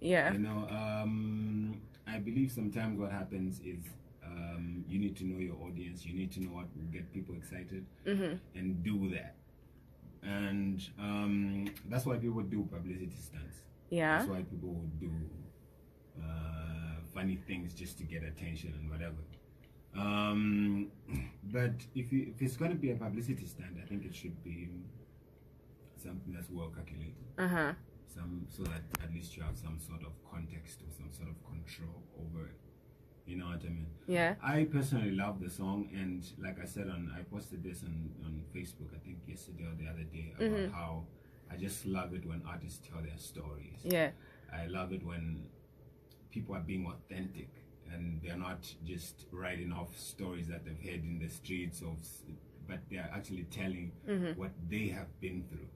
Yeah. You know, I believe sometimes what happens is you need to know your audience. You need to know what will get people excited, and do that. And that's why people do publicity stunts. Yeah. That's why people would do funny things just to get attention and whatever. But if it's going to be a publicity stunt, I think it should be something that's well calculated. So that at least you have some sort of context or some sort of control over it. You know what I mean? Yeah. I personally love the song, and like I said, I posted this on Facebook, I think yesterday or the other day, about how I just love it when artists tell their stories. Yeah. I love it when people are being authentic and they're not just writing off stories that they've heard in the streets but they're actually telling what they have been through.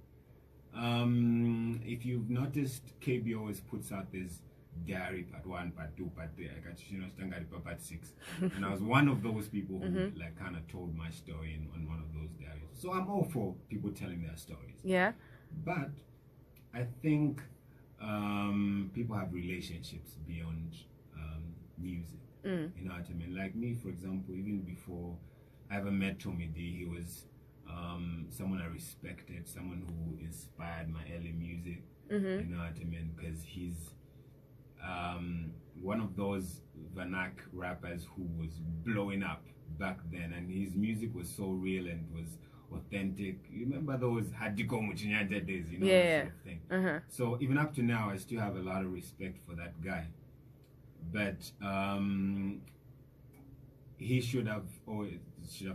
If you've noticed, KB always puts out this diary part 1, part 2, part 3. I got part 6, and I was one of those people who like kind of told my story on one of those diaries. So I'm all for people telling their stories. Yeah. But I think people have relationships beyond music. You know what I mean? Like me, for example, even before I ever met Tommy D, he was someone I respected, someone who inspired my early music. You know what I mean? Because he's one of those Vanak rappers who was blowing up back then, and his music was so real and was authentic. You remember those Hadiko Muchinyanja days, you know, that sort of thing. So even up to now, I still have a lot of respect for that guy. But he should have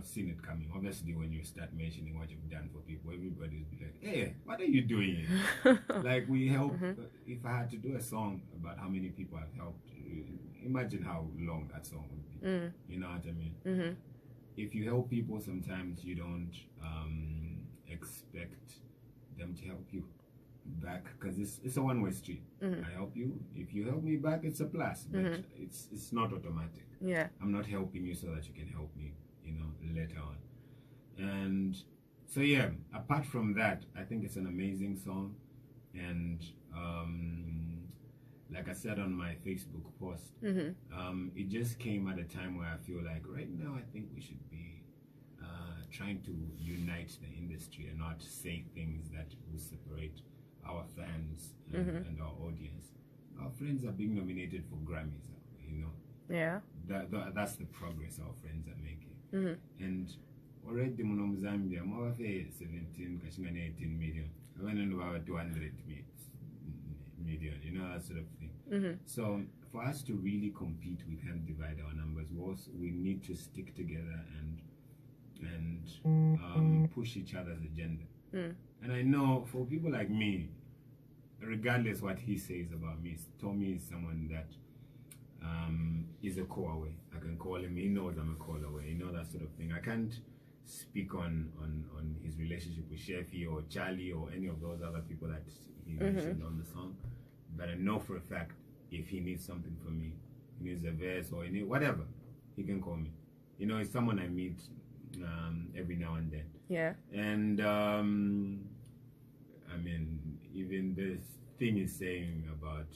seen it coming. Obviously, when you start mentioning what you've done for people, everybody will be like, "Hey, what are you doing here?" Like, we help. If I had to do a song about how many people I've helped, imagine how long that song would be. You know what I mean? If you help people, sometimes you don't expect them to help you back, because it's a one-way street. I help you. If you help me back, it's a plus, but it's not automatic. Yeah. I'm not helping you so that you can help me, you know, later on. And so yeah, apart from that, I think it's an amazing song. And like I said on my Facebook post, it just came at a time where I feel like right now I think we should be trying to unite the industry and not say things that will separate our fans and our audience. Our friends are being nominated for Grammys, you know. Yeah. That's the progress our friends are making. And already in Zambia, more of 17, 18 million. I went into about 200 million, you know, that sort of thing. So for us to really compete, we can't divide our numbers. We need to stick together and push each other's agenda. And I know for people like me, regardless what he says about me, Tommy is someone that is a call away. I can call him, he knows I'm a call away, you know, that sort of thing. I can't speak on his relationship with Sheffy or Charlie or any of those other people that he mentioned on the song, but I know for a fact if he needs something from me, he needs a verse or whatever, he can call me. You know, it's someone I meet every now and then. Yeah. And I mean, even this thing is saying about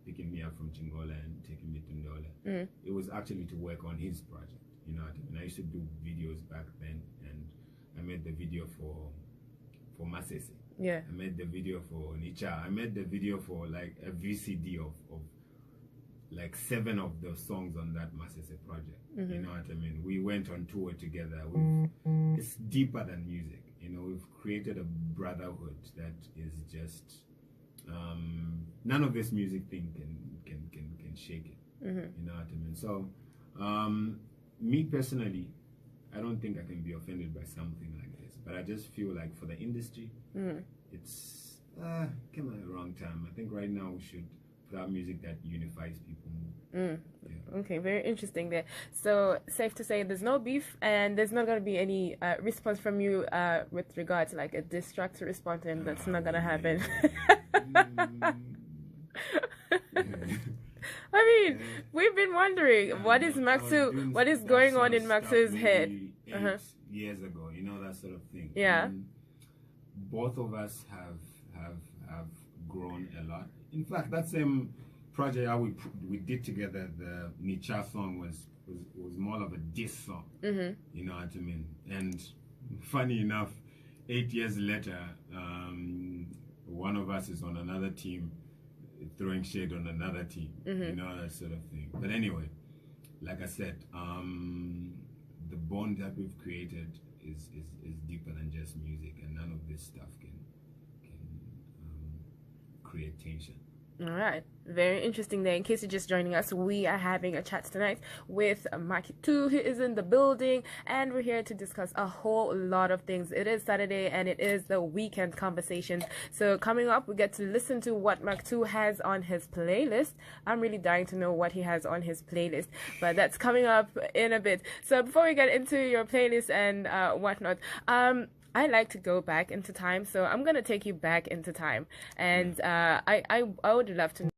picking me up from Chingola and taking me to Ndola, it was actually to work on his project. You know what I mean? I used to do videos back then, and I made the video for Masese. Yeah. I made the video for Nicha. I made the video for like a VCD of like 7 of the songs on that Masese project. You know what I mean? We went on tour together. It's deeper than music. You know, we've created a brotherhood that is just none of this music thing can shake it. You know what I mean? So me personally, I don't think I can be offended by something like this, but I just feel like for the industry, it's came at the wrong time. I think right now we should put out music that unifies people more. Yeah. Okay, very interesting there. So safe to say there's no beef and there's not going to be any response from you with regard to like a diss track to respond to him. That's not going to happen. I mean, we've been wondering what is going on in Max's head. 8 years ago, you know, that sort of thing. Yeah. And both of us have grown a lot. In fact, that same project that we did together, the Nicha song was more of a diss song. You know what I mean? And funny enough, 8 years later, one of us is on another team throwing shade on another team, you know, that sort of thing. But anyway, like I said, the bond that we've created is deeper than just music, and none of this stuff can create tension. All right, very interesting there. In case you're just joining us, we are having a chat tonight with Macky too, who is in the building, and we're here to discuss a whole lot of things. It is Saturday and it is the weekend conversation. So coming up, we get to listen to what Macky 2 has on his playlist. I'm really dying to know what he has on his playlist, but that's coming up in a bit. So before we get into your playlist and whatnot, I like to go back into time, so I'm gonna take you back into time, and I would love to know